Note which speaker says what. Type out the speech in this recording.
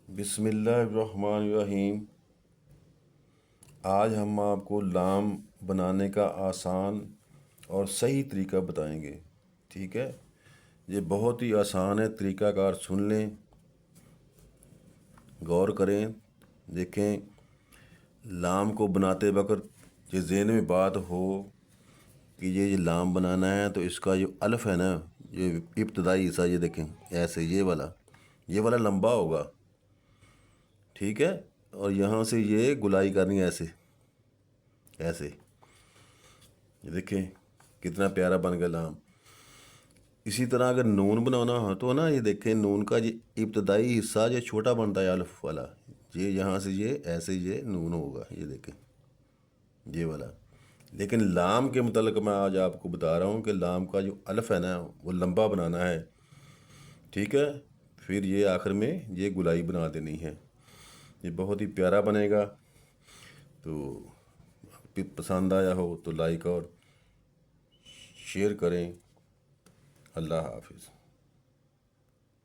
Speaker 1: بسم اللہ الرحمن الرحیم۔ آج ہم آپ کو لام بنانے کا آسان اور صحیح طریقہ بتائیں گے، ٹھیک ہے؟ یہ بہت ہی آسان ہے، طریقہ کار سن لیں، غور کریں، دیکھیں۔ لام کو بناتے وقت یہ ذہن میں بات ہو کہ یہ لام بنانا ہے تو اس کا جو الف ہے نا، یہ ابتدائی حصہ، یہ دیکھیں ایسے، یہ والا لمبا ہوگا، ٹھیک ہے؟ اور یہاں سے یہ گلائی کرنی ہے ایسے یہ دیکھیں کتنا پیارا بن گیا لام۔ اسی طرح اگر نون بنانا ہو تو نا، یہ دیکھیں نون کا یہ ابتدائی حصہ جو چھوٹا بنتا ہے الف والا، یہ یہاں سے یہ ایسے یہ نون ہوگا، یہ دیکھیں یہ والا۔ لیکن لام کے متعلق میں آج آپ کو بتا رہا ہوں کہ لام کا جو الف ہے نا وہ لمبا بنانا ہے، ٹھیک ہے؟ پھر یہ آخر میں یہ گلائی بنا دینی ہے، یہ بہت ہی پیارا بنے گا۔ تو پسند آیا ہو تو لائک اور شیئر کریں۔ اللہ حافظ۔